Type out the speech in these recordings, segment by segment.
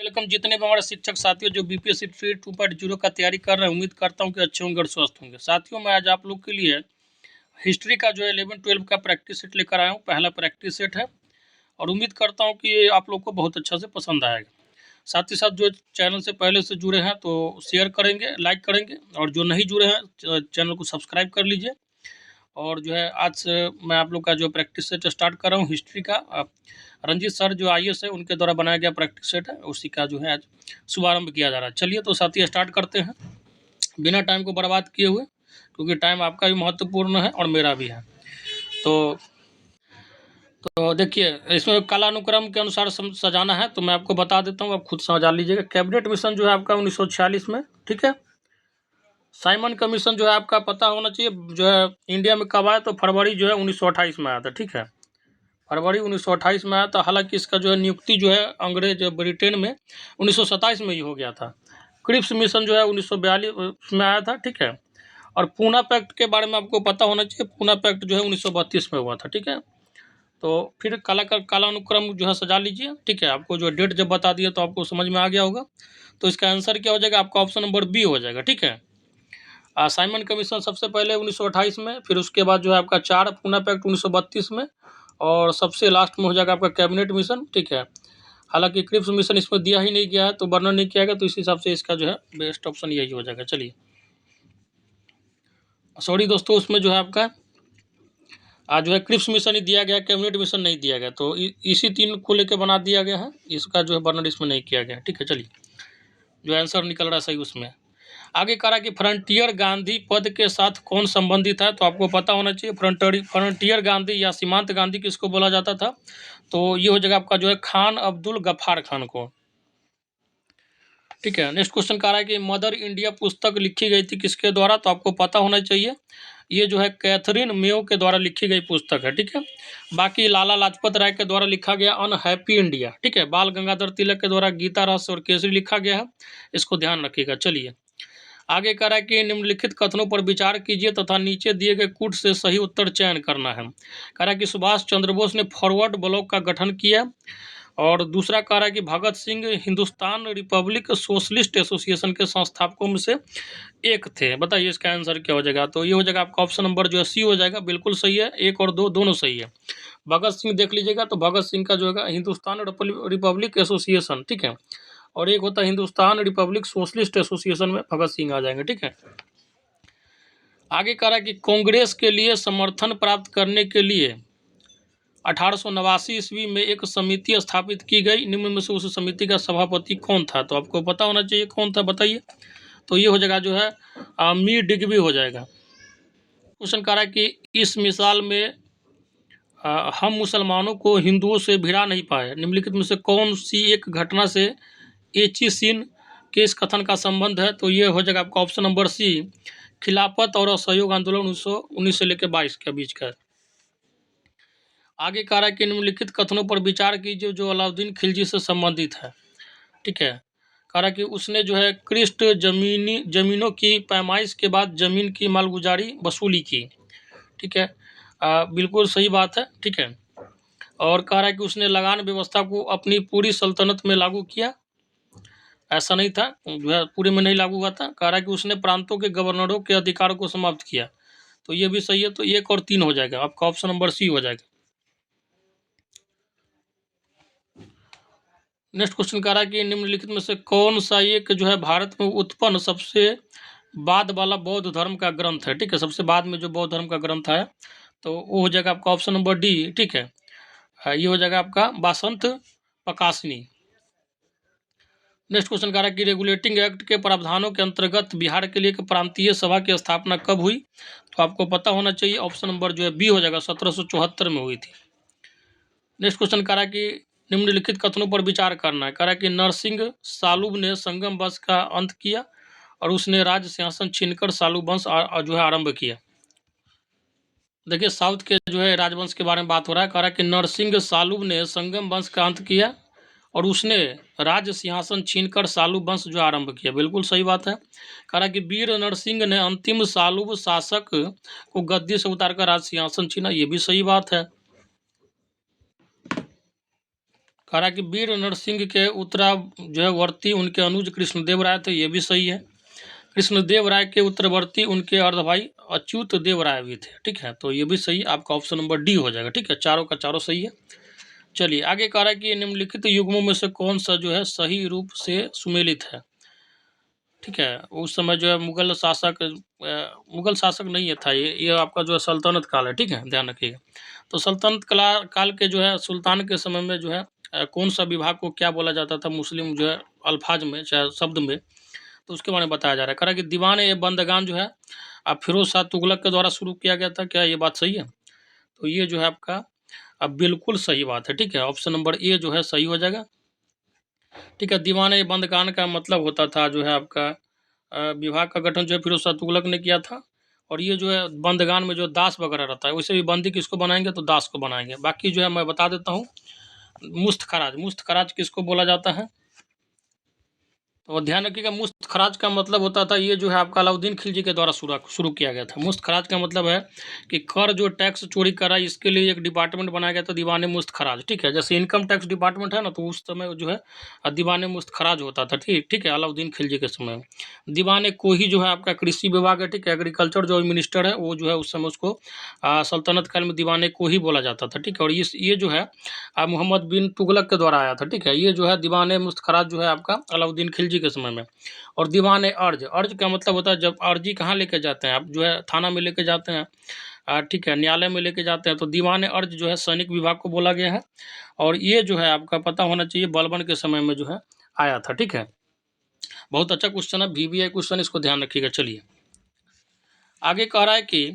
Welcome जितने भी हमारे शिक्षक साथियों जो बीपीएससी 2.0 का तैयारी कर रहे हैं, उम्मीद करता हूं कि अच्छे होंगे और स्वस्थ होंगे। साथियों, मैं आज आप लोग के लिए हिस्ट्री का जो है 11-12 का प्रैक्टिस सेट लेकर आया हूं। पहला प्रैक्टिस सेट है और उम्मीद करता हूं कि ये आप लोग को बहुत अच्छा से पसंद आएगा। साथ ही साथ जो चैनल से पहले से जुड़े हैं तो शेयर करेंगे, लाइक करेंगे, और जो नहीं जुड़े हैं चैनल को सब्सक्राइब कर लीजिए। और जो है आज से मैं आप लोग का जो प्रैक्टिस सेट स्टार्ट कर रहा हूँ हिस्ट्री का। रंजीत सर जो आईएएस है उनके द्वारा बनाया गया प्रैक्टिस सेट है, उसी का जो है आज शुभारंभ किया जा रहा है। चलिए तो साथी स्टार्ट करते हैं बिना टाइम को बर्बाद किए हुए, क्योंकि टाइम आपका भी महत्वपूर्ण है और मेरा भी है। तो देखिए, इसमें कालानुक्रम के अनुसार सजाना है, तो मैं आपको बता देता हूँ, आप खुद सजा लीजिएगा। कैबिनेट मिशन जो है आपका 1946 में, ठीक है। साइमन कमीशन जो है आपका पता होना चाहिए, जो है इंडिया में कब आया, तो फरवरी जो है 1928 में आया था, ठीक है। फरवरी 1928 में आया था। हालांकि इसका जो है नियुक्ति जो है अंग्रेज ब्रिटेन में 1927 में ही हो गया था। क्रिप्स मिशन जो है 1942 में आया था, ठीक है। और पूना पैक्ट के बारे में आपको पता होना चाहिए। पूना पैक्ट जो है 1932 में हुआ था, ठीक है। तो फिर कालानुक्रम जो है सजा लीजिए, ठीक है। आपको जो डेट जब बता दिया तो आपको समझ में आ गया होगा। तो इसका आंसर क्या हो जाएगा, आपका ऑप्शन नंबर बी हो जाएगा, ठीक है। साइमन कमीशन सबसे पहले 1928 में, फिर उसके बाद जो है आपका 4 पूना पैक्ट 1932 में, और सबसे लास्ट में हो जाएगा आपका कैबिनेट मिशन, ठीक है। हालांकि क्रिप्स मिशन इसमें दिया ही नहीं गया है, तो वर्णन नहीं किया गया, तो इस हिसाब से इसका जो है बेस्ट ऑप्शन यही हो जाएगा। चलिए, सॉरी दोस्तों, उसमें जो है आपका आज जो है क्रिप्स मिशन ही दिया गया, कैबिनेट मिशन नहीं दिया गया, तो इसी 3 को लेकर बना दिया गया है। इसका जो है वर्णन इसमें नहीं किया गया, ठीक है। चलिए, जो आंसर निकल रहा है सही उसमें। आगे कह रहा है कि फ्रंटियर गांधी पद के साथ कौन संबंधित है, तो आपको पता होना चाहिए। फ्रंटियर गांधी या सीमांत गांधी किसको बोला जाता था, तो ये हो जाएगा आपका जो है खान अब्दुल गफ्फार खान को, ठीक है। नेक्स्ट क्वेश्चन कह रहा है कि मदर इंडिया पुस्तक लिखी गई थी किसके द्वारा, तो आपको पता होना चाहिए ये जो है कैथरीन मेयो के द्वारा लिखी गई पुस्तक है, ठीक है। बाकी लाला लाजपत राय के द्वारा लिखा गया अनहैप्पी इंडिया, ठीक है। बाल गंगाधर तिलक के द्वारा गीता रहस्य और केसरी लिखा गया है, इसको ध्यान रखिएगा। चलिए, आगे कह रहा है कि निम्नलिखित कथनों पर विचार कीजिए तथा नीचे दिए गए कूट से सही उत्तर चयन करना है। कह रहा है कि सुभाष चंद्र बोस ने फॉरवर्ड ब्लॉक का गठन किया, और दूसरा कह रहा है कि Bhagat Singh Hindustan republic socialist association के संस्थापकों में से एक थे। बताइए इसका आंसर क्या हो जाएगा, तो ये हो जाएगा आपका ऑप्शन नंबर जो है सी हो जाएगा, बिल्कुल सही है। 1 और 2 दोनों सही है। भगत सिंह देख लीजिएगा, तो भगत सिंह का जो है हिंदुस्तान रिपब्लिक एसोसिएशन, ठीक है, और एक होता है हिंदुस्तान रिपब्लिक सोशलिस्ट एसोसिएशन में भगत सिंह आ जाएंगे, ठीक है। आगे कह रहा है कि कांग्रेस के लिए समर्थन प्राप्त करने के लिए 1889 ईस्वी में एक समिति स्थापित की गई, निम्न में से उस समिति का सभापति कौन था, तो आपको पता होना चाहिए कौन था, बताइए। तो ये हो जाएगा जो है मी डिग्बी हो जाएगा। क्वेश्चन कह रहा है कि इस मिसाल में हम मुसलमानों को हिंदुओं से भिड़ा नहीं पाए, निम्नलिखित में से कौन सी एक घटना से एची सिन के इस कथन का संबंध है, तो ये हो जाएगा आपका ऑप्शन नंबर सी, खिलाफत और असहयोग आंदोलन 1919 से लेकर 22 के बीच का। आगे कह रहा है कि निम्नलिखित कथनों पर विचार कीजिए जो अलाउद्दीन खिलजी से संबंधित है, ठीक है। कह रहा है कि उसने जो है कृष्ट जमीनों की पैमाइश के बाद जमीन की मालगुजारी वसूली की, ठीक है। बिल्कुल सही बात है, ठीक है। और कह रहा है कि उसने लगान व्यवस्था को अपनी पूरी सल्तनत में लागू किया, ऐसा नहीं था, जो है पूरे में नहीं लागू हुआ था। कह रहा है कि उसने प्रांतों के गवर्नरों के अधिकारों को समाप्त किया, तो ये भी सही है। तो 1 और 3 हो जाएगा, आपका ऑप्शन नंबर सी हो जाएगा। नेक्स्ट क्वेश्चन कह रहा है कि निम्नलिखित में से कौन सा एक जो है भारत में उत्पन्न सबसे बाद वाला बौद्ध धर्म का ग्रंथ है, ठीक है। सबसे बाद में जो बौद्ध धर्म का ग्रंथ है, तो वो हो जाएगा आपका ऑप्शन नंबर डी, ठीक है। ये हो जाएगा आपका वासंत प्रकाशनी। नेक्स्ट क्वेश्चन कह रहा है कि रेगुलेटिंग एक्ट के प्रावधानों के अंतर्गत बिहार के लिए एक प्रांतीय सभा की स्थापना कब हुई, तो आपको पता होना चाहिए, ऑप्शन नंबर जो है बी हो जाएगा, 1774 में हुई थी। नेक्स्ट क्वेश्चन कह रहा है कि निम्नलिखित कथनों पर विचार करना है। कह रहा है कि नरसिंह सालुब ने संगम वंश का अंत किया और उसने राज सिंहासन छीनकर सालुब वंश जो है आरंभ किया। देखिए, साउथ के जो है राजवंश के बारे में बात हो रहा है। कह रहा है कि नरसिंह सालुब ने संगम वंश का अंत किया और उसने राज सिंहासन छीनकर सालुब वंश जो आरंभ किया, बिल्कुल सही बात है। कह रहा है कि वीर नरसिंह ने अंतिम सालुब शासक को गद्दी से उतारकर राज सिंहासन छीना, ये भी सही बात है। कह रहा कि वीर नरसिंह के उत्तरावर्ती वर्ती उनके अनुज कृष्णदेव राय थे, ये भी सही है। कृष्णदेव राय के उत्तरवर्ती उनके अर्ध भाई अच्युत देव राय भी थे, ठीक है, तो ये भी सही, आपका ऑप्शन नंबर डी हो जाएगा, ठीक है, चारों का चारों सही है। चलिए आगे कह रहा है कि निम्नलिखित युग्मों में से कौन सा जो है सही रूप से सुमेलित है, ठीक है। उस समय जो है मुगल शासक नहीं है था, ये आपका जो है सल्तनत काल है, ठीक है, ध्यान रखिएगा। तो सल्तनत काल के जो है सुल्तान के समय में जो है कौन सा विभाग को क्या बोला जाता था मुस्लिम जो है अल्फाज में चाहे शब्द में, तो उसके बारे में बताया जा रहा है। कह रहा है कि दीवान ए बंदगान जो है अब फिरोज शाह तुगलक के द्वारा शुरू किया गया था, क्या ये बात सही है? तो ये जो है आपका अब बिल्कुल सही बात है, ठीक है, ऑप्शन नंबर ए जो है सही हो जाएगा, ठीक है। दीवान ए बंदगान का मतलब होता था जो है आपका विभाग का गठन जो है फिरोज शाह तुगलक ने किया था। और ये जो है बंदगान में जो दास वगैरह रहता है, वैसे भी बंदी किसको बनाएंगे तो दास को बनाएंगे। बाकी जो है मैं बता देता हूँ, मुस्त खराज किसको बोला जाता है, तो ध्यान रखिएगा, मुफ्त खराज का मतलब होता था, ये जो है आपका अलाउद्दीन खिलजी के द्वारा शुरू किया गया था। मुफ्त खराज का मतलब है कि कर जो टैक्स चोरी करा इसके लिए एक डिपार्टमेंट बनाया गया था, दीवान मुफ्त खराज, ठीक है। जैसे इनकम टैक्स डिपार्टमेंट है ना, तो उस समय जो है दीवान मुफ्त खराज होता था, ठीक है, अलाउद्दीन खिलजी के समय में। दीवान कोही जो है आपका कृषि विभाग है, ठीक है, एग्रीकल्चर जो मिनिस्टर है वो जो है उस समय उसको सल्तनत काल में दीवान कोही बोला जाता था, ठीक है। और ये जो है मोहम्मद बिन तुगलक के द्वारा आया था, ठीक है। ये जो है दीवान मुफ्त खराज जो है आपका अलाउद्दीन खिलजी के समय में। और दीवान अर्ज, अर्ज का मतलब होता है जब अर्जी कहाँ लेके जाते हैं आप, जो है थाना में लेके जाते हैं, ठीक है, न्यायालय में लेके जाते हैं, तो दीवान अर्ज जो है सैनिक विभाग को बोला गया है। और ये जो है आपका पता होना चाहिए बलबन के समय में जो है आया था, ठीक है। बहुत अच्छा क्वेश्चन है, VBI क्वेश्चन, इसको ध्यान रखिएगा। चलिए आगे कह रहा है कि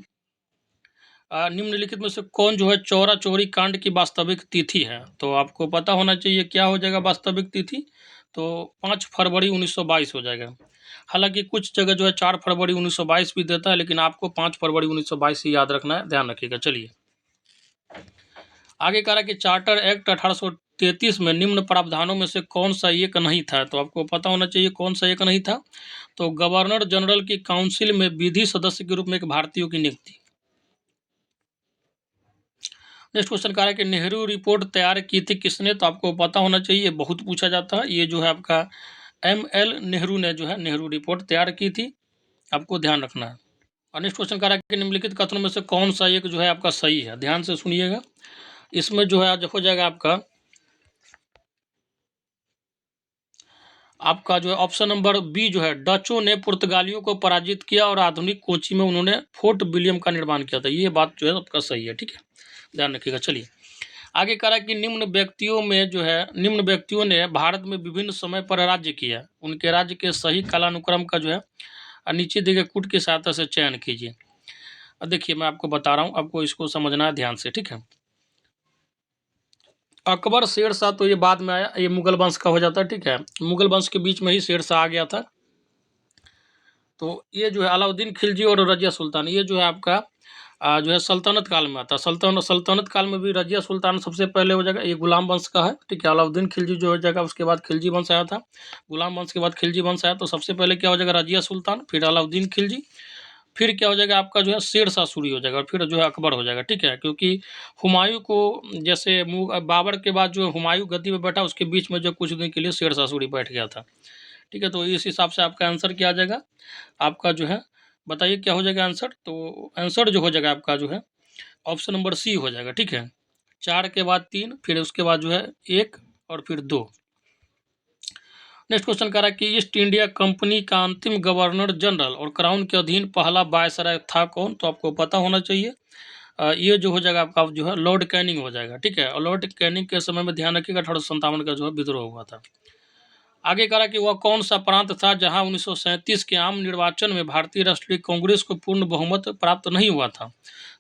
निम्नलिखित में से कौन जो है चौरा चोरी कांड की वास्तविक तिथि है, तो आपको पता होना चाहिए क्या हो जाएगा वास्तविक तिथि, तो 5 फरवरी 1922 हो जाएगा। हालांकि कुछ जगह जो है 4 फरवरी 1922 भी देता है, लेकिन आपको 5 फरवरी 1922 ही याद रखना है, ध्यान रखिएगा। चलिए आगे कह रहा है कि चार्टर एक्ट 1833 में निम्न प्रावधानों में से कौन सा एक नहीं था, तो आपको पता होना चाहिए कौन सा एक नहीं था, तो गवर्नर जनरल की काउंसिल में विधि सदस्य के रूप में एक भारतीयों की नियुक्ति। नेक्स्ट क्वेश्चन कह रहा है कि नेहरू रिपोर्ट तैयार की थी किसने, तो आपको पता होना चाहिए, बहुत पूछा जाता है, ये जो है आपका ML नेहरू ने जो है नेहरू रिपोर्ट तैयार की थी, आपको ध्यान रखना है। और नेक्स्ट क्वेश्चन कह रहा है कि निम्नलिखित कथनों में से कौन सा एक जो है आपका सही है, ध्यान से सुनिएगा। इसमें जो है आज हो जाएगा आपका जो है ऑप्शन नंबर बी जो है, डचों ने पुर्तगालियों को पराजित किया और आधुनिक कोची में उन्होंने फोर्ट विलियम का निर्माण किया था, ये बात जो है आपका सही है, ठीक है, ध्यान रखिएगा। चलिए आगे कह रहा है कि निम्न व्यक्तियों ने भारत में विभिन्न समय पर राज्य किया, उनके राज्य के सही कालानुक्रम का जो है नीचे दिए गए कूट की सहायता से चयन कीजिए। अब देखिए मैं आपको बता रहा हूँ, आपको इसको समझना है ध्यान से, ठीक है। अकबर शेर शाह तो ये बाद में आया, ये मुगल वंश का हो जाता है, ठीक है, मुगल वंश के बीच में ही शेर शाह आ गया था। तो ये जो है अलाउद्दीन खिलजी और रजिया सुल्तान, ये जो है आपका जो है सल्तनत काल में आता है। सल्तनत काल में भी रजिया सुल्तान सबसे पहले हो जाएगा, ये गुलाम वंश का है, ठीक है। अलाउद्दीन खिलजी जो हो जाएगा, उसके बाद खिलजी वंश आया था, गुलाम वंश के बाद खिलजी वंश आया, तो सबसे पहले क्या हो जाएगा रजिया सुल्तान, फिर अलाउद्दीन खिलजी, फिर क्या हो जाएगा आपका जो है शेर शाह सूरी हो जाएगा, और फिर जो है अकबर हो जाएगा, ठीक है। क्योंकि हुमायूं को जैसे बाबर के बाद जो हुमायूं गद्दी पे बैठा, उसके बीच में जो कुछ दिन के लिए शेर शाह सूरी बैठ गया था, ठीक है। तो इस हिसाब से आपका आंसर क्या आ जाएगा, आपका जो है बताइए क्या हो जाएगा आंसर, तो आंसर जो हो जाएगा आपका जो है ऑप्शन नंबर सी हो जाएगा, ठीक है। 4 के बाद 3, फिर उसके बाद जो है 1 और फिर 2। नेक्स्ट क्वेश्चन कह रहा है कि ईस्ट इंडिया कंपनी का अंतिम गवर्नर जनरल और क्राउन के अधीन पहला वायसराय था कौन, तो आपको पता होना चाहिए, ये जो हो जाएगा आपका जो है लॉर्ड कैनिंग हो जाएगा, ठीक है। और लॉर्ड कैनिंग के समय में ध्यान रखिएगा 1857 का जो है विद्रोह हुआ था। आगे कह रहा कि वह कौन सा प्रांत था जहां 1937 के आम निर्वाचन में भारतीय राष्ट्रीय कांग्रेस को पूर्ण बहुमत प्राप्त नहीं हुआ था,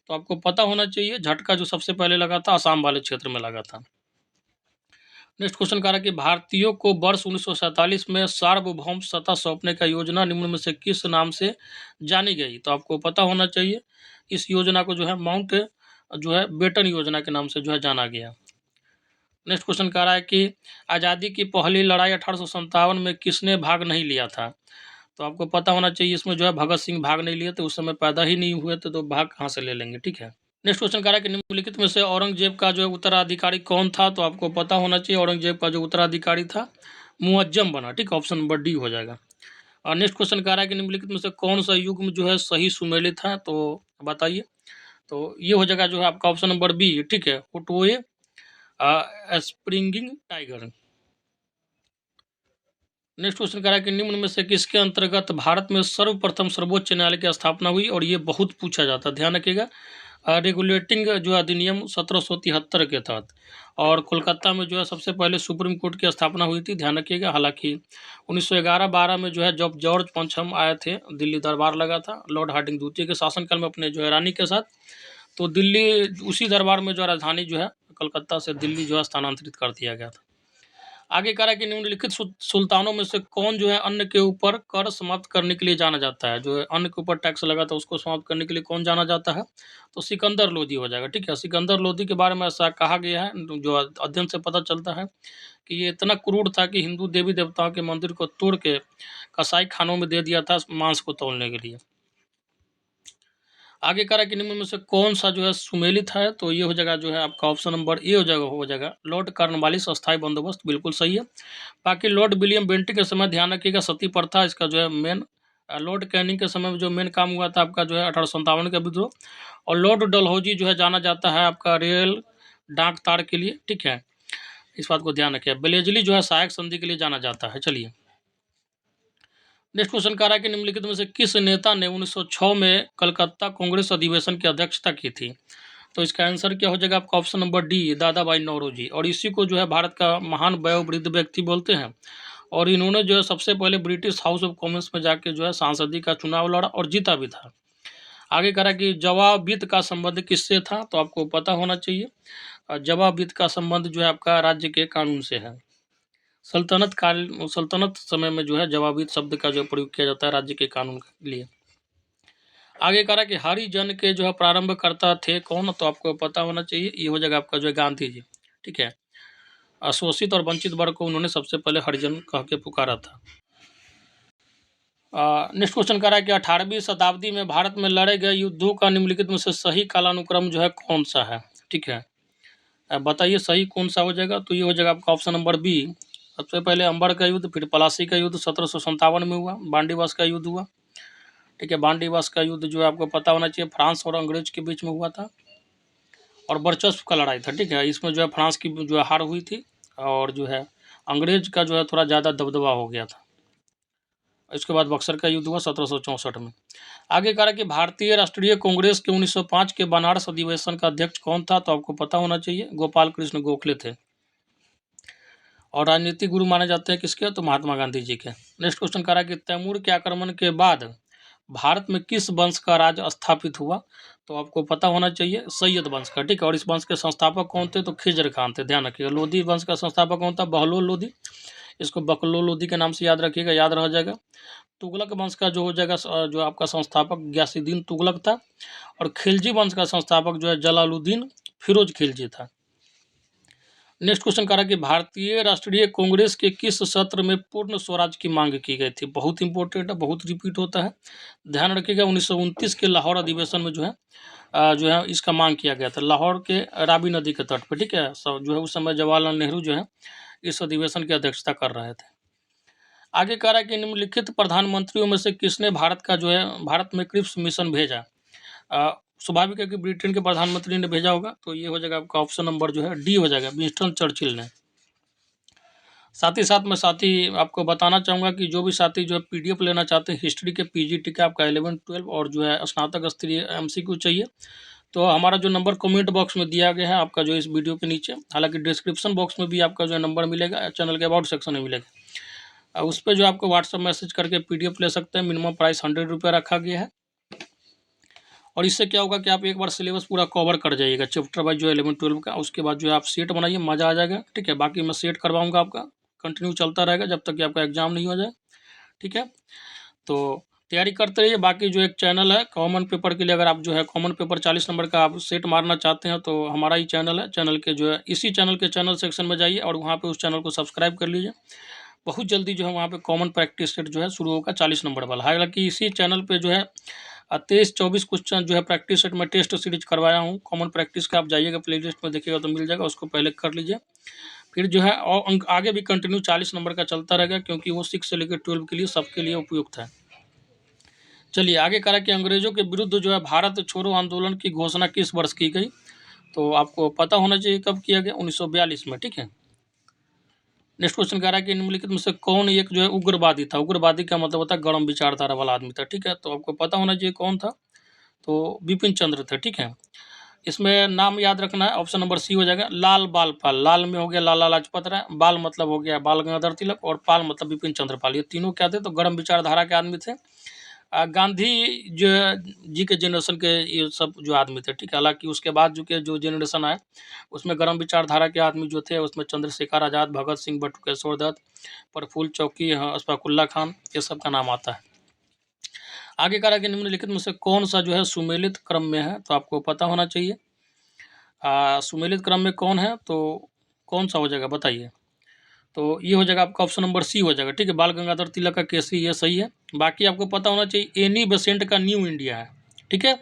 तो आपको पता होना चाहिए झटका जो सबसे पहले लगा था असम वाले क्षेत्र में लगा था। नेक्स्ट क्वेश्चन कह रहा है कि भारतीयों को वर्ष 1947 में सार्वभौम सत्ता सौंपने का योजना निम्न में से किस नाम से जानी गई, तो आपको पता होना चाहिए, इस योजना को जो है माउंट जो है बेटन योजना के नाम से जो है जाना गया। नेक्स्ट क्वेश्चन कह रहा है कि आज़ादी की पहली लड़ाई 1857 में किसने भाग नहीं लिया था, तो आपको पता होना चाहिए, इसमें जो है भगत सिंह भाग नहीं लिए थे, उस समय पैदा ही नहीं हुए थे, तो भाग कहाँ से ले लेंगे, ठीक है। नेक्स्ट क्वेश्चन कह रहा है कि निम्नलिखित में से औरंगजेब का जो है उत्तराधिकारी कौन था, तो आपको पता होना चाहिए औरंगजेब का जो उत्तराधिकारी था मुअज्जम बना, ठीक है, ऑप्शन नंबर डी हो जाएगा। और नेक्स्ट क्वेश्चन कह रहा है कि निम्नलिखित में से कौन सा युग्म जो है सही सुमेलित है, तो बताइए। तो ये हो जाएगा जो है आपका ऑप्शन नंबर बी, ठीक है, ओटोए स्प्रिंगिंग टाइगर। नेक्स्ट क्वेश्चन कह रहा है कि निम्न में से किसके अंतर्गत भारत में सर्वप्रथम सर्वोच्च न्यायालय की स्थापना हुई, और ये बहुत पूछा जाता है, ध्यान रखिएगा। रेगुलेटिंग जो अधिनियम 1773 के तहत, और कोलकाता में जो है सबसे पहले सुप्रीम कोर्ट की स्थापना हुई थी, ध्यान रखिएगा। हालांकि 1911-12 में जो है जब जॉर्ज पंचम आए थे, दिल्ली दरबार लगा था लॉर्ड हार्डिंग द्वितीय के शासनकाल में अपने जो है रानी के साथ, तो दिल्ली उसी दरबार में जो राजधानी जो है कलकत्ता से दिल्ली जो है स्थानांतरित कर दिया गया था। आगे कह रहा है कि निम्नलिखित सुल्तानों में से कौन जो है अन्न के ऊपर कर समाप्त करने के लिए जाना जाता है, जो है अन्न के ऊपर टैक्स लगा था उसको समाप्त करने के लिए कौन जाना जाता है, तो सिकंदर लोदी हो जाएगा, ठीक है। सिकंदर लोदी के बारे में ऐसा कहा गया है, जो अध्ययन से पता चलता है कि ये इतना क्रूर था कि हिंदू देवी देवताओं के मंदिर को तोड़ के कसाई खानों में दे दिया था मांस को तोड़ने के लिए। आगे कह रहा है कि निम्न में से कौन सा जो है सुमेलित है, तो ये हो जाएगा जो है आपका ऑप्शन नंबर ए हो जाएगा लॉर्ड कॉर्नवालिस अस्थायी बंदोबस्त, बिल्कुल सही है। बाकी लॉर्ड विलियम बेंटिक के समय ध्यान रखिएगा सती प्रथा, इसका जो है मेन, लॉर्ड कैनिंग के समय में जो मेन काम हुआ था आपका जो है 1857 का विद्रोह, और लॉर्ड डलहौजी जो है जाना जाता है आपका रेल डाक तार के लिए, ठीक है, इस बात को ध्यान रखिए। बेलेजली जो है सहायक संधि के लिए जाना जाता है। चलिए नेक्स्ट क्वेश्चन कह रहा है कि निम्नलिखित में से किस नेता ने 1906 में कलकत्ता कांग्रेस अधिवेशन की अध्यक्षता की थी, तो इसका आंसर क्या हो जाएगा आपका ऑप्शन नंबर डी, दादा भाई नौरोजी। और इसी को जो है भारत का महान वयोवृद्ध व्यक्ति बोलते हैं, और इन्होंने जो है सबसे पहले ब्रिटिश हाउस ऑफ कॉमन्स में जाके जो है सांसदी का चुनाव लड़ा और जीता भी था। आगे कह रहा है कि जवाबित का संबंध किससे था, तो आपको पता होना चाहिए जवाबित का संबंध जो है आपका राज्य के कानून से है। सल्तनत समय में जो है जवाबित शब्द का जो प्रयोग किया जाता है राज्य के कानून के लिए। आगे कह रहा है कि हरिजन के जो है प्रारंभकर्ता थे कौन, तो आपको पता होना चाहिए, ये हो जाएगा आपका जो है गांधी जी, ठीक है। शोषित और वंचित वर्ग को उन्होंने सबसे पहले हरिजन कह के पुकारा था। नेक्स्ट क्वेश्चन कह रहा है कि 18वीं शताब्दी में भारत में लड़े गए युद्धों का निम्नलिखित में से सही कालानुक्रम जो है कौन सा है, ठीक है, बताइए सही कौन सा हो जाएगा, तो ये हो जाएगा आपका ऑप्शन नंबर बी। सबसे पहले अंबर का युद्ध, फिर पलासी का युद्ध 1757 में हुआ, बांडीवास का युद्ध हुआ, ठीक है। बांडीवास का युद्ध जो है आपको पता होना चाहिए फ्रांस और अंग्रेज के बीच में हुआ था, और वर्चस्व का लड़ाई था, ठीक है। इसमें जो है फ्रांस की जो है हार हुई थी, और जो है अंग्रेज का जो है थोड़ा ज़्यादा दबदबा हो गया था। इसके बाद बक्सर का युद्ध हुआ 1764 में। आगे कह रहा है कि भारतीय राष्ट्रीय कांग्रेस के 1905 के बनारस अधिवेशन का अध्यक्ष कौन था, तो आपको पता होना चाहिए गोपाल कृष्ण गोखले थे, और राजनीतिक गुरु माने जाते हैं किसके, तो महात्मा गांधी जी के। नेक्स्ट क्वेश्चन कह रहा है कि तैमूर के आक्रमण के बाद भारत में किस वंश का राज स्थापित हुआ, तो आपको पता होना चाहिए सैयद वंश का, ठीक है। और इस वंश के संस्थापक कौन थे, तो खिजर खान थे, ध्यान रखिएगा। लोधी वंश का संस्थापक कौन था, बहलोल लोधी, इसको बकलोल लोधी के नाम से याद रखिएगा, याद रह जाएगा। तुगलक वंश का जो हो जाएगा जो आपका संस्थापक गयासुद्दीन तुगलक था, और खिलजी वंश का संस्थापक जो है जलालुद्दीन फिरोज खिलजी था। नेक्स्ट क्वेश्चन कह रहा है कि भारतीय राष्ट्रीय कांग्रेस के किस सत्र में पूर्ण स्वराज की मांग की गई थी, बहुत इंपॉर्टेंट है, बहुत रिपीट होता है, ध्यान रखिएगा। 1929 के लाहौर अधिवेशन में जो है इसका मांग किया गया था, लाहौर के रावी नदी के तट पर, ठीक है। सब जो है उस समय जवाहरलाल नेहरू जो है इस अधिवेशन की अध्यक्षता कर रहे थे। आगे कह रहा है कि निम्नलिखित प्रधानमंत्रियों में से किसने भारत का जो है भारत में क्रिप्स मिशन भेजा, स्वाभाविक है कि ब्रिटेन के प्रधानमंत्री ने भेजा होगा, तो ये हो जाएगा आपका ऑप्शन नंबर जो है डी हो जाएगा, विंस्टन चर्चिल ने। साथ ही साथ मैं आपको बताना चाहूँगा कि जो भी साथी जो है पीडीएफ लेना चाहते हैं हिस्ट्री के पीजीटी का आपका 11, 12 और जो है स्नातक स्तरीय एमसीक्यू चाहिए, तो हमारा जो नंबर कमेंट बॉक्स में दिया गया है आपका जो इस वीडियो के नीचे, हालांकि डिस्क्रिप्शन बॉक्स में भी आपका जो है नंबर मिलेगा, चैनल के अबाउट सेक्शन में मिलेगा, उस पर जो आपको व्हाट्सअप मैसेज करके पीडीएफ ले सकते हैं। मिनिमम प्राइस 100 रुपये रखा गया है, और इससे क्या होगा कि आप एक बार सिलेबस पूरा कवर कर जाइएगा चैप्टर वाइज जो 11, 12 का, उसके बाद जो है आप सेट बनाइए, मज़ा आ जाएगा, ठीक है। बाकी मैं सेट करवाऊंगा आपका, कंटिन्यू चलता रहेगा जब तक कि आपका एग्जाम नहीं हो जाए, ठीक है। तो तैयारी करते रहिए। बाकी जो एक चैनल है कॉमन पेपर के लिए, अगर आप जो है कॉमन पेपर 40 नंबर का आप सेट मारना चाहते हैं, तो हमारा ही चैनल है, चैनल के जो है इसी चैनल के चैनल सेक्शन में जाइए और वहाँ पर उस चैनल को सब्सक्राइब कर लीजिए। बहुत जल्दी जो है वहाँ पे कॉमन प्रैक्टिस सेट जो है शुरू होगा 40 नंबर वाला। हालांकि इसी चैनल पे जो है 23-24 क्वेश्चन जो है प्रैक्टिस सेट में टेस्ट सीरीज करवाया हूँ। कॉमन प्रैक्टिस का आप जाइएगा प्ले लिस्ट में देखिएगा तो मिल जाएगा, उसको पहले कर लीजिए। फिर जो है और अंक आगे भी कंटिन्यू 40 नंबर का चलता रहेगा, क्योंकि वो 6 से लेकर 12 के लिए सबके लिए उपयुक्त है। चलिए आगे करा कि अंग्रेजों के विरुद्ध जो है भारत छोड़ो आंदोलन की घोषणा किस वर्ष की गई? तो आपको पता होना चाहिए कब किया गया, 1942 में। ठीक है। नेक्स्ट क्वेश्चन कह रहा है कि निम्नलिखित में से कौन एक जो है उग्रवादी था? उग्रवादी का मतलब होता है गर्म विचारधारा वाला आदमी था। ठीक है, तो आपको पता होना चाहिए कौन था। तो बिपिन चंद्र थे। ठीक है, इसमें नाम याद रखना है। ऑप्शन नंबर सी हो जाएगा लाल बाल पाल। लाल में हो गया लाला लाजपत राय, बाल मतलब हो गया बाल गंगाधर तिलक, और पाल मतलब बिपिन चंद्र पाल। ये तीनों क्या थे? तो गर्म विचारधारा के आदमी थे। गांधी जो जी के जनरेशन के ये सब जो आदमी थे। ठीक है, हालांकि उसके बाद जो जनरेशन आए उसमें गर्म विचारधारा के आदमी जो थे उसमें चंद्रशेखर आज़ाद, भगत सिंह, बटुकेश्वर दत्त, प्रफुल्ल चौकी, अशफाकुल्ला खान, ये सब का नाम आता है। आगे कहा कि निम्नलिखित में से कौन सा जो है सुमेलित क्रम में है? तो आपको पता होना चाहिए सुमेलित क्रम में कौन है, तो कौन सा हो जाएगा बताइए। तो ये हो जाएगा आपका ऑप्शन नंबर सी हो जाएगा। ठीक है, बाल गंगाधर तिलक का केसरी, ये सही है। बाकी आपको पता होना चाहिए एनी बेसेंट का न्यू इंडिया है। ठीक है,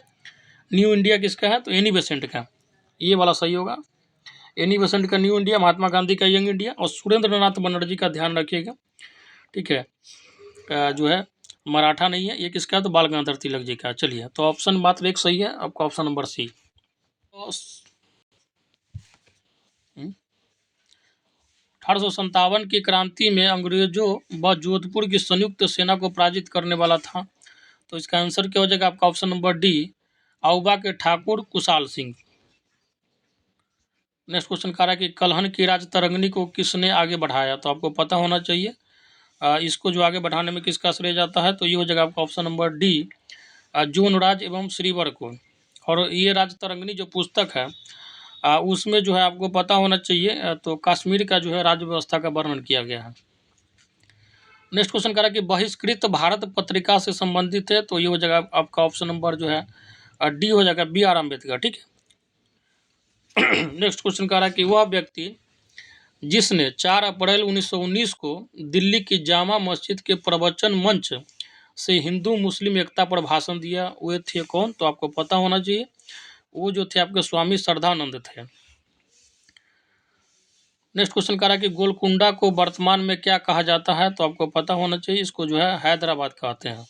न्यू इंडिया किसका है? तो एनी बेसेंट का, ये वाला सही होगा। एनी बेसेंट का न्यू इंडिया, महात्मा गांधी का यंग इंडिया, और सुरेंद्र नाथ बनर्जी का ध्यान रखिएगा। ठीक है, जो है मराठा नहीं है, ये किसका है? तो बाल गंगाधर तिलक जी का। चलिए, तो ऑप्शन मात्र एक सही है आपका, ऑप्शन नंबर सी। 1857 की क्रांति में अंग्रेजों व जोधपुर की संयुक्त सेना को पराजित करने वाला था। तो इसका आंसर क्या हो जाएगा आपका? ऑप्शन नंबर डी, आउबा के ठाकुर कुशाल सिंह। नेक्स्ट क्वेश्चन कह रहा है कि कलहन की राजतरंगिणी को किसने आगे बढ़ाया? तो आपको पता होना चाहिए इसको जो आगे बढ़ाने में किसका श्रेय जाता है। तो ये हो जाएगा आपका ऑप्शन नंबर डी, जूनराज एवं श्रीवर को। और ये राजतरंगिणी जो पुस्तक है उसमें जो है आपको पता होना चाहिए तो कश्मीर का जो है राज्य व्यवस्था का वर्णन किया गया है। नेक्स्ट क्वेश्चन कह रहा है कि बहिष्कृत भारत पत्रिका से संबंधित है। तो ये हो जाएगा आपका ऑप्शन नंबर जो है डी हो जाएगा, बी आर अम्बेडकर। ठीक है। नेक्स्ट क्वेश्चन कह रहा है कि वह व्यक्ति जिसने 4 अप्रैल 1919 को दिल्ली की जामा मस्जिद के प्रवचन मंच से हिंदू मुस्लिम एकता पर भाषण दिया, वे थे कौन? तो आपको पता होना चाहिए वो जो थे आपके स्वामी श्रद्धानंद थे। नेक्स्ट क्वेश्चन कह रहा है कि गोलकुंडा को वर्तमान में क्या कहा जाता है? तो आपको पता होना चाहिए इसको जो है हैदराबाद कहते हैं।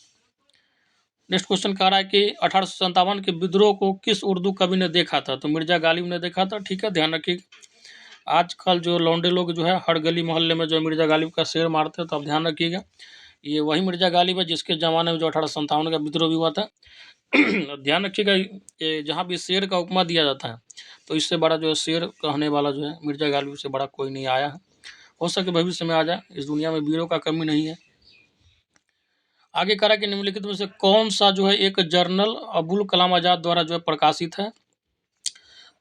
नेक्स्ट क्वेश्चन कह रहा है कि 1857 के विद्रोह को किस उर्दू कवि ने देखा था? तो मिर्जा गालिब ने देखा था। ठीक है, ध्यान रखिएगा। आजकल जो लौंडे लोग जो है हर गली मोहल्ले में जो मिर्जा गालिब का शेर मारते हैं, तो आप ध्यान रखिएगा ये वही मिर्जा गालिब है जिसके ज़माने में जो 1857 का विद्रोह भी हुआ था। ध्यान रखिएगा ये जहाँ भी शेर का उपमा दिया जाता है तो इससे बड़ा जो है शेर कहने वाला जो है मिर्जा गालिब से बड़ा कोई नहीं आया है। हो सके भविष्य में आ जाए, इस दुनिया में वीरों का कमी नहीं है। आगे करा कि निम्नलिखित में से कौन सा जो है एक जर्नल अबुल कलाम आज़ाद द्वारा जो है प्रकाशित है?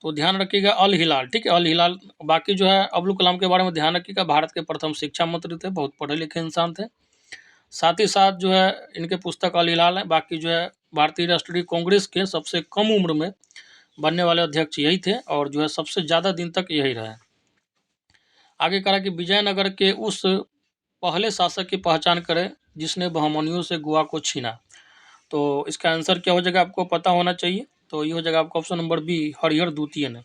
तो ध्यान रखिएगा अल हिलाल। ठीक है, अल हिलाल। बाकी जो है अबुल कलाम के बारे में ध्यान रखिएगा, भारत के प्रथम शिक्षा मंत्री थे, बहुत पढ़े लिखे इंसान थे। साथ ही साथ जो है इनके पुस्तक अल हिलाल है। बाकी जो है भारतीय राष्ट्रीय कांग्रेस के सबसे कम उम्र में बनने वाले अध्यक्ष यही थे, और जो है सबसे ज़्यादा दिन तक यही रहे। आगे करा कि विजयनगर के उस पहले शासक की पहचान करें जिसने बहमनियों से गोवा को छीना। तो इसका आंसर क्या हो जाएगा आपको पता होना चाहिए। तो ये हो जाएगा आपका ऑप्शन नंबर बी, हरिहर द्वितीय ने।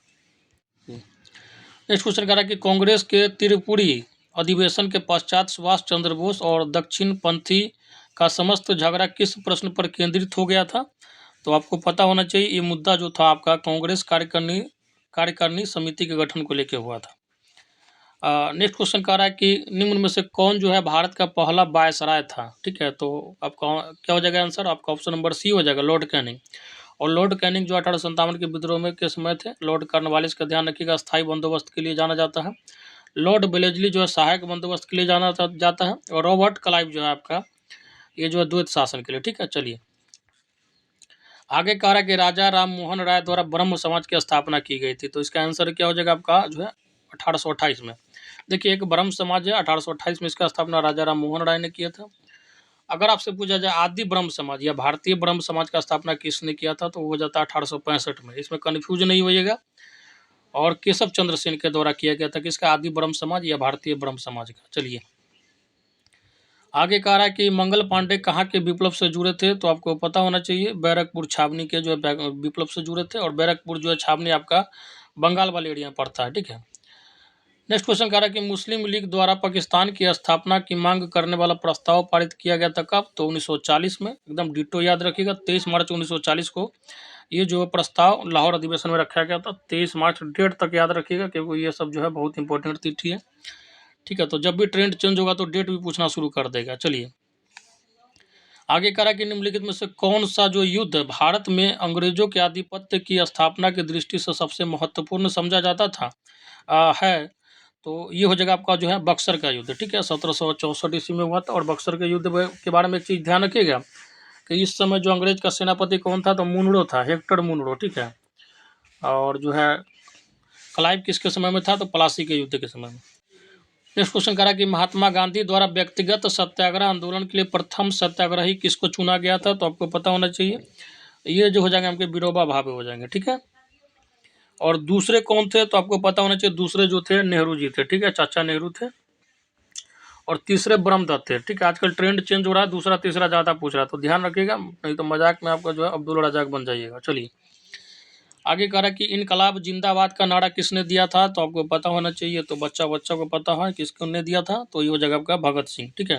नेक्स्ट क्वेश्चन कह रहा है कि कांग्रेस के त्रिपुरी अधिवेशन के पश्चात सुभाष चंद्र बोस और दक्षिण पंथी का समस्त झगड़ा किस प्रश्न पर केंद्रित हो गया था? तो आपको पता होना चाहिए ये मुद्दा जो था आपका कांग्रेस कार्यकारिणी समिति के गठन को लेकर हुआ था। नेक्स्ट क्वेश्चन कह रहा है कि निम्न में से कौन जो है भारत का पहला वायसराय था? ठीक है, तो आपका क्या हो जाएगा आंसर? आपका ऑप्शन नंबर सी हो जाएगा, लॉर्ड कैनिंग। और लॉर्ड कैनिंग जो 1857 के विद्रोह में के समय थे। लॉर्ड कॉर्नवालिस का ध्यान रखिएगा, स्थायी बंदोबस्त के लिए जाना जाता है। लॉर्ड बेलेजली जो है सहायक बंदोबस्त के लिए जाना जाता है। और रॉबर्ट क्लाइव जो है आपका ये जो है द्वैत शासन के लिए। ठीक है, चलिए आगे कह रहा है कि राजा राम मोहन राय द्वारा ब्रह्म समाज की स्थापना की गई थी। तो इसका आंसर क्या हो जाएगा आपका जो है 1828 में। देखिए एक ब्रह्म समाज है, 1828 में इसका स्थापना राजा राम मोहन राय ने किया था। अगर आपसे पूछा जाए आदि ब्रह्म समाज या भारतीय ब्रह्म समाज का स्थापना किसने किया था, तो वो हो जाता है 1865 में। इसमें कन्फ्यूज नहीं होइएगा। और केशव चंद्र सेन के द्वारा किया गया था किसका? आदि ब्रह्म समाज या भारतीय ब्रह्म समाज का। चलिए आगे कह रहा है कि मंगल पांडे कहाँ के विप्लव से जुड़े थे, तो आपको पता होना चाहिए बैरकपुर छावनी के जो है विप्लव से जुड़े थे, और बैरकपुर जो है छावनी आपका बंगाल वाले एरिया में पड़ता है, ठीक है। नेक्स्ट क्वेश्चन कह रहा है कि मुस्लिम लीग द्वारा पाकिस्तान की स्थापना की मांग करने वाला प्रस्ताव पारित किया गया था कब, तो 1940 में, एकदम डिटो याद रखिएगा, 23 मार्च 1940 को ये जो प्रस्ताव लाहौर अधिवेशन में रखा गया था। 23 मार्च डेट तक याद रखिएगा, क्योंकि ये सब जो है बहुत इंपॉर्टेंट तिथि है, ठीक है। तो जब भी ट्रेंड चेंज होगा तो डेट भी पूछना शुरू कर देगा। चलिए आगे कह रहा कि निम्नलिखित में से कौन सा जो युद्ध भारत में अंग्रेजों के आधिपत्य की स्थापना की दृष्टि से सबसे महत्वपूर्ण समझा जाता था है, तो ये हो जाएगा आपका जो है बक्सर का युद्ध, ठीक है। 1764 ईस्वी में हुआ था। और बक्सर के युद्ध के बारे में एक चीज़ ध्यान रखिएगा कि इस समय जो अंग्रेज का सेनापति कौन था, तो मुनरो था, हेक्टर मुनरो, ठीक है। और जो है क्लाइव किसके समय में था, तो प्लासी के युद्ध के समय में। नेक्स्ट क्वेश्चन करा कि महात्मा गांधी द्वारा व्यक्तिगत सत्याग्रह आंदोलन के लिए प्रथम सत्याग्रही किसको चुना गया था, तो आपको पता होना चाहिए, ये जो हो जाएंगे आपके विनोबा भावे हो जाएंगे, ठीक है। और दूसरे कौन थे, तो आपको पता होना चाहिए, दूसरे जो थे नेहरू जी थे, ठीक है, चाचा नेहरू थे। और तीसरे ब्रह्मदत्त थे, ठीक है। आजकल ट्रेंड चेंज हो रहा है, दूसरा तीसरा ज़्यादा पूछ रहा है, तो ध्यान रखिएगा, नहीं तो मजाक में आपका जो है अब्दुल रजाक बन जाइएगा। चलिए आगे कह रहा है कि इनकलाब जिंदाबाद का नारा किसने दिया था, तो आपको पता होना चाहिए, तो बच्चा को पता है किसने दिया था, तो ये हो जाएगा आपका भगत सिंह, ठीक है।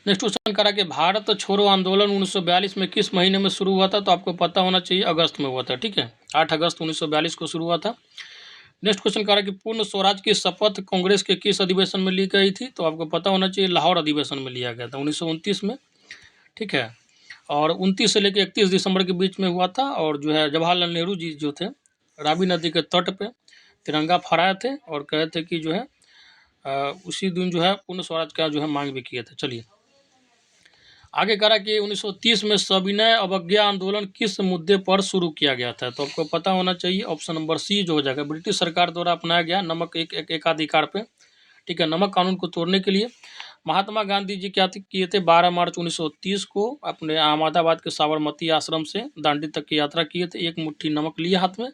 नेक्स्ट क्वेश्चन करा कि भारत छोड़ो आंदोलन 1942 में किस महीने में शुरू हुआ था, तो आपको पता होना चाहिए अगस्त में हुआ था, ठीक है। 8 अगस्त 1942 को शुरू हुआ था। नेक्स्ट क्वेश्चन करा कि पूर्ण स्वराज की शपथ कांग्रेस के किस अधिवेशन में ली गई थी, तो आपको पता होना चाहिए लाहौर अधिवेशन में लिया गया था 1929 में, ठीक है। और 29 से लेकर 31 दिसंबर के बीच में हुआ था। और जो है जवाहरलाल नेहरू जी जो थे रावी नदी के तट पे तिरंगा फहराए थे और कहे थे कि जो है उसी दिन जो है पूर्ण स्वराज का जो है मांग भी किए थे। चलिए आगे करा कि 1930 में सविनय अवज्ञा आंदोलन किस मुद्दे पर शुरू किया गया था, तो आपको पता होना चाहिए, ऑप्शन नंबर सी जो हो जाएगा, ब्रिटिश सरकार द्वारा अपनाया गया नमक एकाधिकार पे, ठीक है, नमक कानून को तोड़ने के लिए। महात्मा गांधी जी क्या किए थे, 12 मार्च 1930 को अपने अहमदाबाद के साबरमती आश्रम से दांडी तक की यात्रा किए थे, एक मुट्ठी नमक लिए हाथ में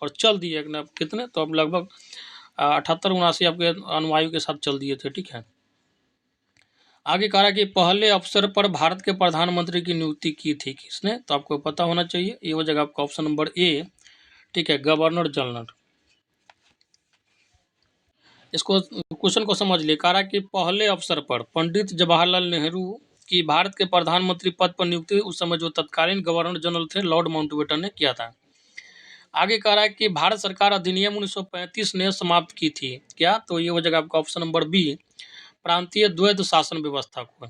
और चल दिए, कितने, तो अब लगभग 78-79 आपके अनुयायियों के साथ चल दिए थे, ठीक है। आगे कहा कि पहले अवसर पर भारत के प्रधानमंत्री की नियुक्ति की थी किसने, तो आपको पता होना चाहिए, ये हो जाएगा आपका ऑप्शन नंबर ए, ठीक है, गवर्नर जनरल। इसको क्वेश्चन को समझ लिए, कहा कि पहले अवसर पर पंडित जवाहरलाल नेहरू की भारत के प्रधानमंत्री पद पर नियुक्ति उस समय जो तत्कालीन गवर्नर जनरल थे लॉर्ड माउंटबेटन ने किया था। आगे कह रहा है कि भारत सरकार अधिनियम 1935 ने समाप्त की थी क्या, तो ये हो जाएगा आपका ऑप्शन नंबर बी, प्रांतीय द्वैध शासन व्यवस्था को।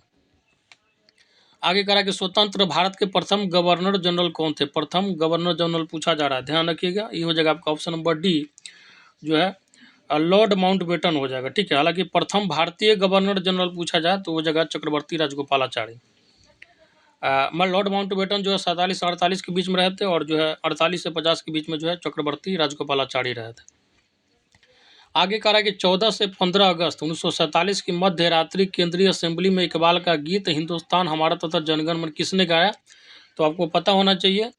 आगे कह रहा है कि स्वतंत्र भारत के प्रथम गवर्नर जनरल कौन थे, प्रथम गवर्नर जनरल पूछा जा रहा है, ध्यान रखिएगा, ये हो जाएगा आपका ऑप्शन नंबर डी जो है लॉर्ड माउंटबेटन हो जाएगा, ठीक है। हालांकि प्रथम भारतीय गवर्नर जनरल पूछा जाए तो वो जगह चक्रवर्ती राजगोपालाचारी। मैं लॉर्ड माउंटबेटन जो है 47 से 48 के बीच में रहे थे, और जो है 48 से 50 के बीच में जो है चक्रवर्ती राजगोपालाचारी रहे थे। आगे कह रहा है कि 14 से 15 अगस्त 1947 की मध्य रात्रि केंद्रीय असेंबली में इकबाल का गीत हिंदुस्तान हमारा तथा जनगण मन किसने गाया, तो आपको पता होना चाहिए,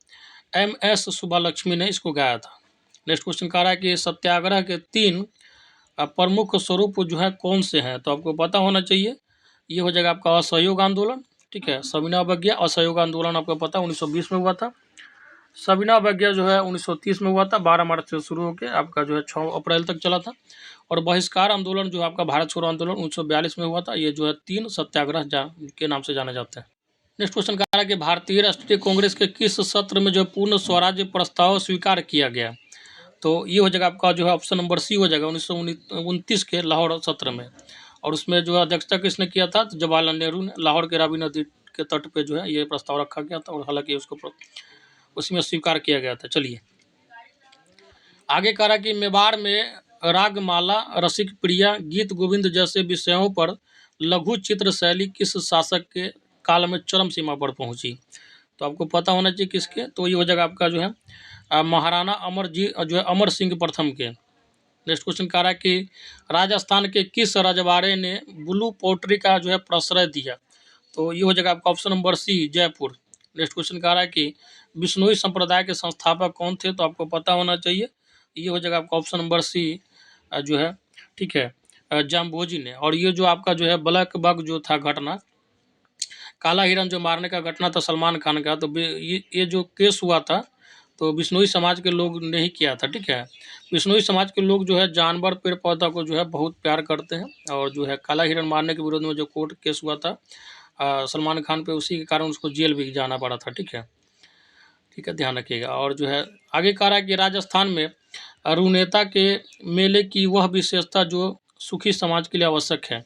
MS सुब्बालक्ष्मी ने इसको गाया था। नेक्स्ट क्वेश्चन कह रहा है कि सत्याग्रह के 3 प्रमुख स्वरूप जो है कौन से हैं, तो आपको पता होना चाहिए, ये हो जाएगा आपका असहयोग आंदोलन, ठीक है, सविनय अवज्ञा। असहयोग आंदोलन आपको पता 1920 में हुआ था। सविनय अवज्ञा जो है 1930 में हुआ था, 12 मार्च से शुरू होकर आपका जो है 6 अप्रैल तक चला था। और बहिष्कार आंदोलन जो आपका भारत छोड़ो आंदोलन 1942 में हुआ था। ये जो है 3 सत्याग्रह के नाम से जाने जाते हैं। नेक्स्ट क्वेश्चन कह रहा है कि भारतीय राष्ट्रीय कांग्रेस के किस सत्र में जो पूर्ण स्वराज्य प्रस्ताव स्वीकार किया गया, तो ये हो जाएगा आपका जो है ऑप्शन नंबर सी हो जाएगा 1929 के लाहौर सत्र में। और उसमें जो अध्यक्षता किसने किया था, तो जवाहरलाल नेहरू ने। लाहौर के रावी नदी के तट पे जो है ये प्रस्ताव रखा गया था, और हालांकि उसको उसमें स्वीकार किया गया था। चलिए आगे कह रहा कि मेवाड़ में रागमाला, रसिक प्रिया, गीत गोविंद जैसे विषयों पर लघु चित्र शैली किस शासक के काल में चरम सीमा पर पहुंची, तो आपको पता होना चाहिए किसके, तो ये हो जाएगा आपका जो है महाराणा अमर जी जो है अमर सिंह प्रथम के। नेक्स्ट क्वेश्चन कह रहा है कि राजस्थान के किस रजवाड़े ने ब्लू पोट्री का जो है प्रश्रय दिया, तो ये हो जाएगा आपका option number C, Jaipur. Next question कह रहा है कि बिश्नोई संप्रदाय के संस्थापक कौन थे, तो आपको पता होना चाहिए, ये हो जाएगा आपका ऑप्शन नंबर सी जो है, ठीक है, जाम्बोजी ने। और ये जो आपका जो है ब्लैक बग जो था घटना, काला हिरन जो मारने का घटना था सलमान खान का, तो ये जो केस हुआ था तो बिश्नोई समाज के लोग ने ही किया था, ठीक है। बिश्नोई समाज के लोग जो है जानवर पेड़ पौधा को जो है बहुत प्यार करते हैं, और जो है काला हिरन मारने के विरोध में जो कोर्ट केस हुआ था सलमान खान पे, उसी के कारण उसको जेल भी जाना पड़ा था, ठीक है। ठीक है, ध्यान रखिएगा। और जो है आगे कह रहा है कि राजस्थान में अरुणेता के मेले की वह विशेषता जो सुखी समाज के लिए आवश्यक है।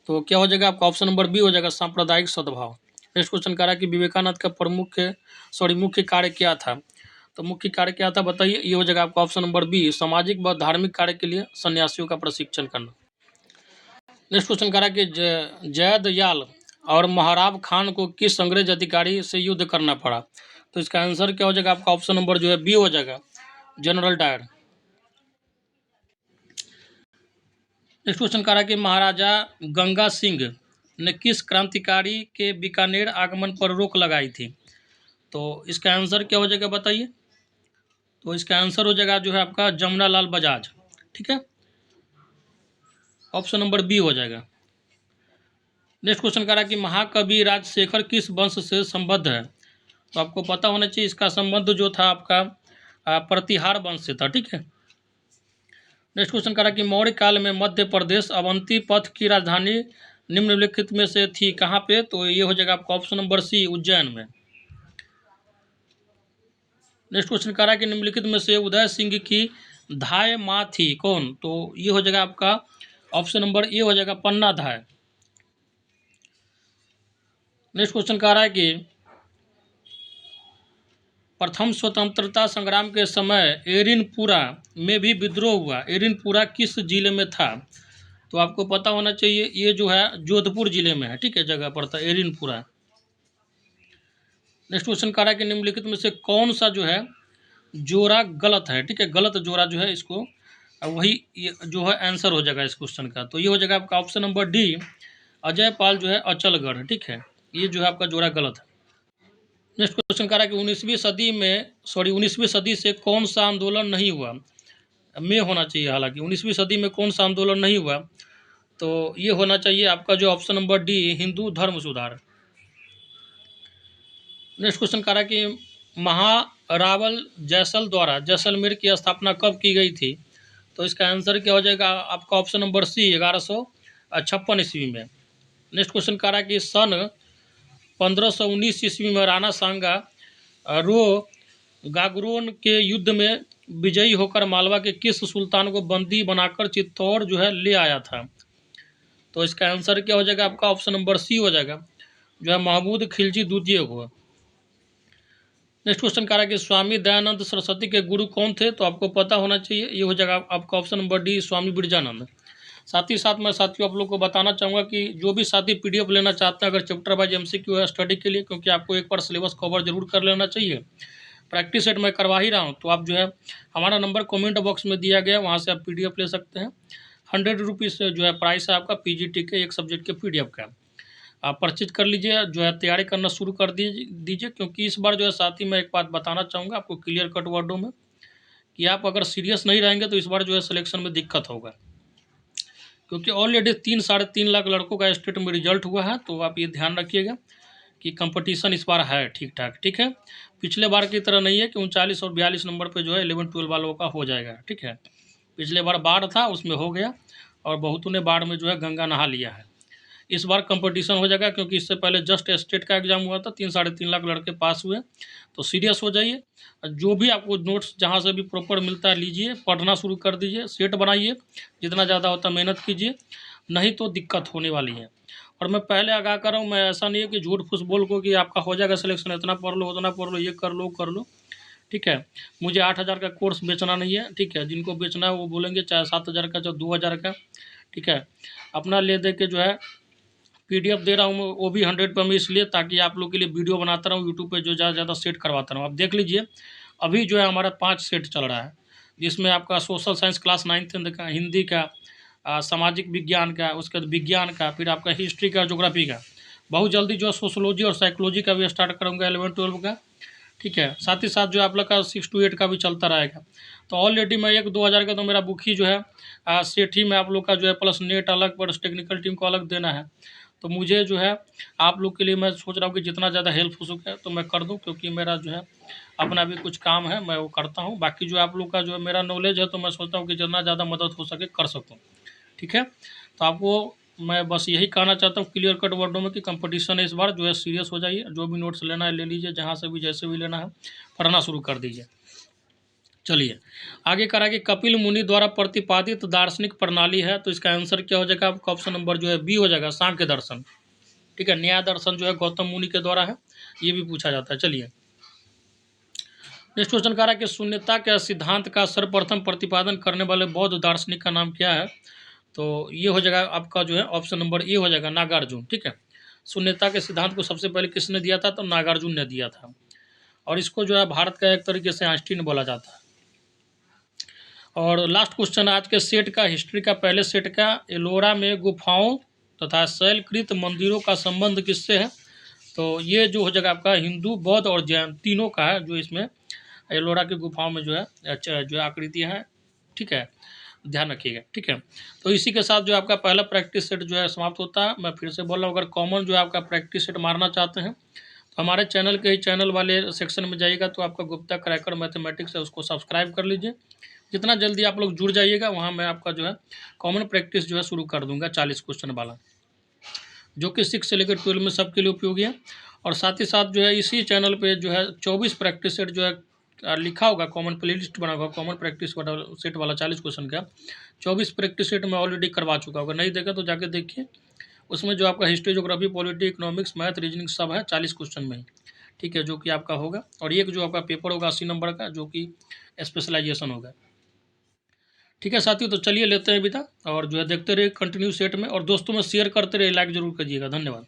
तो क्या हो जाएगा आपका ऑप्शन नंबर बी हो जाएगा, सांप्रदायिक सद्भाव। नेक्स्ट क्वेश्चन कह रहा है कि विवेकानंद का मुख्य कार्य क्या था। तो मुख्य कार्य क्या था बताइए, ये हो जाएगा आपका ऑप्शन नंबर बी, सामाजिक व धार्मिक कार्य के लिए सन्यासियों का प्रशिक्षण करना। नेक्स्ट क्वेश्चन कह रहा है कि जैद याल और महाराब खान को किस अंग्रेज अधिकारी से युद्ध करना पड़ा। तो इसका आंसर क्या हो जाएगा आपका ऑप्शन नंबर जो है बी हो जाएगा, जनरल डायर। नेक्स्ट क्वेश्चन कह रहा है कि महाराजा गंगा सिंह ने किस क्रांतिकारी के बीकानेर आगमन पर रोक लगाई थी। तो इसका आंसर क्या हो जाएगा बताइए। तो इसका आंसर हो जाएगा जो है आपका जमुनालाल बजाज, ठीक है, ऑप्शन नंबर बी हो जाएगा। नेक्स्ट क्वेश्चन कह रहा है कि महाकवि राजशेखर किस वंश से संबद्ध है। तो आपको पता होना चाहिए इसका संबंध जो था आपका प्रतिहार वंश से था, ठीक है। नेक्स्ट क्वेश्चन कह रहा है कि मौर्य काल में मध्य प्रदेश अवंती पथ की राजधानी निम्नलिखित में से थी कहाँ पे। तो ये हो जाएगा आपका ऑप्शन नंबर सी, उज्जैन में। नेक्स्ट क्वेश्चन कह रहा है कि निम्नलिखित में से उदय सिंह की धाय माँ थी कौन। तो ये हो जाएगा आपका ऑप्शन नंबर ए हो जाएगा, पन्ना धाय। नेक्स्ट क्वेश्चन कह रहा है कि प्रथम स्वतंत्रता संग्राम के समय एरिनपुरा में भी विद्रोह हुआ। एरिनपुरा किस जिले में था। तो आपको पता होना चाहिए ये जो है जोधपुर जिले में है, ठीक है, जगह पड़ता है एरिनपुरा। नेक्स्ट क्वेश्चन कह रहा है कि निम्नलिखित में से कौन सा जो है जोरा गलत है, ठीक है, गलत जोरा जो है इसको वही जो है आंसर हो जाएगा इस क्वेश्चन का। तो ये हो जाएगा आपका option number D, Ajay Pal जो है अचलगढ़, ठीक है, ये जो है आपका जोरा गलत है। नेक्स्ट क्वेश्चन कह रहा है कि 19वीं सदी से कौन सा आंदोलन नहीं हुआ। में होना चाहिए, हालांकि 19वीं सदी में कौन सा आंदोलन नहीं हुआ। तो ये होना चाहिए आपका जो ऑप्शन नंबर डी, हिंदू धर्म सुधार। नेक्स्ट क्वेश्चन कह रहा है कि महारावल जैसल द्वारा जैसलमेर की स्थापना कब की गई थी। तो इसका आंसर क्या हो जाएगा आपका ऑप्शन नंबर सी, 1156 ईस्वी में। नेक्स्ट क्वेश्चन कह रहा है कि सन 1519 ईस्वी में राणा सांगा रो गागरोन के युद्ध में विजयी होकर मालवा के किस सुल्तान को बंदी बनाकर चित्तौड़ जो है ले आया था। तो इसका आंसर क्या हो जाएगा आपका ऑप्शन नंबर सी हो जाएगा, जो है महमूद खिलजी द्वितीय हुआ। नेक्स्ट क्वेश्चन कह रहा है कि स्वामी दयानंद सरस्वती के गुरु कौन थे। तो आपको पता होना चाहिए, ये हो जाएगा आपका ऑप्शन नंबर डी, स्वामी बिरजानंद। साथ ही साथ मैं साथियों आप लोग को बताना चाहूँगा कि जो भी साथी पीडीएफ लेना चाहते हैं अगर चैप्टर वाइज एमसीक्यू है स्टडी के लिए, क्योंकि आपको एक बार सिलेबस कवर जरूर कर लेना चाहिए, प्रैक्टिस सेट मैं करवा ही रहा हूँ, तो आप जो है हमारा नंबर कमेंट बॉक्स में दिया गया, वहाँ से आप पीडीएफ ले सकते हैं। 100 रुपीज़ जो है प्राइस है आपका पीजीटी के एक सब्जेक्ट के पीडीएफ का, आप परचेज कर लीजिए, जो है तैयारी करना शुरू कर दीजिए। क्योंकि इस बार जो है साथ ही मैं एक बात बताना चाहूँगा आपको क्लियर कट वर्डों में, कि आप अगर सीरियस नहीं रहेंगे तो इस बार जो है सिलेक्शन में दिक्कत होगा। क्योंकि ऑलरेडी 3-3.5 लाख लड़कों का स्टेट में रिजल्ट हुआ है, तो आप ये ध्यान रखिएगा कि कंपटीशन इस बार है ठीक ठाक, ठीक है। पिछले बार की तरह नहीं है कि 39 और 42 नंबर पे जो है 11-12 वालों का हो जाएगा, ठीक है। पिछले बार बाढ़ था उसमें हो गया, और बहुतों ने बाढ़ में जो है गंगा नहा लिया है। इस बार कंपटीशन हो जाएगा, क्योंकि इससे पहले जस्ट स्टेट का एग्जाम हुआ था, 3-3.5 लाख लड़के पास हुए। तो सीरियस हो जाइए, जो भी आपको नोट्स जहाँ से भी प्रॉपर मिलता है लीजिए, पढ़ना शुरू कर दीजिए, सेट बनाइए, जितना ज़्यादा होता मेहनत कीजिए, नहीं तो दिक्कत होने वाली है। और मैं पहले आगाह कर रहा हूँ, मैं ऐसा नहीं है कि झूठ फूस बोल को कि आपका हो जाएगा सिलेक्शन, इतना पढ़ लो उतना पढ़ लो, ये कर लो, ठीक है। मुझे 8,000 का कोर्स बेचना नहीं है, ठीक है। जिनको बेचना है वो बोलेंगे, चाहे 7,000 का चाहे 2,000 का, ठीक है। अपना ले दे के जो है पीडीएफ दे रहा हूँ मैं, वो भी 100 पे मैं इसलिए ताकि आप लोग के लिए वीडियो बनाता रहूँ यूट्यूब पे, जो ज़्यादा ज़्यादा सेट करवाता रहूँ। आप देख लीजिए अभी जो है हमारा 5 सेट चल रहा है, जिसमें आपका सोशल साइंस क्लास 9th का, हिंदी का, सामाजिक विज्ञान का, उसके बाद विज्ञान का, फिर आपका हिस्ट्री का, ज्योग्राफी का। बहुत जल्दी जो है सोशोलॉजी और साइकोलॉजी का भी स्टार्ट करूँगा 11-12 का, ठीक है। साथ ही साथ जो आप लोग का 6 to 8 का भी चलता रहेगा। तो ऑलरेडी मैं 1-2 हज़ार का तो मेरा बुक ही जो है सेट ही में आप लोग का जो है, प्लस नेट अलग, प्लस टेक्निकल टीम को अलग देना है। तो मुझे जो है आप लोग के लिए मैं सोच रहा हूँ कि जितना ज़्यादा हेल्प हो सके तो मैं कर दूँ, क्योंकि मेरा जो है अपना भी कुछ काम है, मैं वो करता हूँ। बाकी जो आप लोग का जो है मेरा नॉलेज है, तो मैं सोचता हूँ कि जितना ज़्यादा मदद हो सके कर सकूँ। ठीक है। तो आपको मैं बस यही कहना चाहता हूँ क्लियर कट वर्डों में कि कंपटीशन है इस बार, जो है सीरियस हो जाइए। जो भी नोट्स लेना है ले लीजिए, जहाँ से भी जैसे भी लेना है पढ़ना शुरू कर दीजिए। चलिए आगे करा कि कपिल मुनि द्वारा प्रतिपादित दार्शनिक प्रणाली है, तो इसका आंसर क्या हो जाएगा आपका? ऑप्शन नंबर जो है बी हो जाएगा, सांख्य दर्शन। ठीक है। न्याय दर्शन जो है गौतम मुनि के द्वारा है, ये भी पूछा जाता है। चलिए नेक्स्ट क्वेश्चन कह रहा है कि शून्यता के सिद्धांत का सर्वप्रथम प्रतिपादन करने वाले बौद्ध दार्शनिक का नाम क्या है? तो ये हो जाएगा आपका जो है ऑप्शन नंबर ए हो जाएगा, नागार्जुन। ठीक है। शून्यता के सिद्धांत को सबसे पहले किसने दिया था? तो नागार्जुन ने दिया था। और इसको जो है भारत का एक तरीके से आइंस्टीन बोला जाता है। और लास्ट क्वेश्चन आज के सेट का, हिस्ट्री का पहले सेट का, एलोरा में गुफाओं तथा शैलकृत मंदिरों का संबंध किससे है? तो ये जो हो जाएगा आपका हिंदू, बौद्ध और जैन तीनों का है, जो इसमें एलोरा की गुफाओं में जो है जो आकृतियाँ हैं। ठीक है, ध्यान रखिएगा। ठीक है। तो इसी के साथ जो आपका पहला प्रैक्टिस सेट जो है समाप्त होता है। मैं फिर से बोल रहा हूँ, अगर कॉमन जो है आपका प्रैक्टिस सेट मारना चाहते हैं तो हमारे चैनल के ही चैनल वाले सेक्शन में जाइएगा, तो आपका गुप्ता क्रैकर मैथमेटिक्स है, उसको सब्सक्राइब कर लीजिए। जितना जल्दी आप लोग जुड़ जाइएगा, वहाँ मैं आपका जो है कॉमन प्रैक्टिस जो है शुरू कर दूंगा 40 क्वेश्चन वाला, जो कि 6 से लेकर 12 में सबके लिए उपयोगी है। और साथ ही साथ जो है इसी चैनल पे जो है 24 प्रैक्टिस सेट जो है लिखा होगा, कॉमन प्लेलिस्ट बना होगा, कॉमन प्रैक्टिस सेट वाला 40 क्वेश्चन का 24 प्रैक्टिस सेट मैं ऑलरेडी करवा चुका होगा। नहीं देखा तो जाके देखिए, उसमें जो आपका history, geography, polity, economics, math, reasoning सब है 40 क्वेश्चन में ही। ठीक है, जो कि आपका होगा। और एक जो आपका पेपर होगा 80 नंबर का, जो कि स्पेशलाइजेशन होगा। ठीक है साथियों, तो चलिए लेते हैं विदा, और जो है देखते रहिए कंटिन्यू सेट में, और दोस्तों में शेयर करते रहिए, लाइक जरूर करिएगा। धन्यवाद।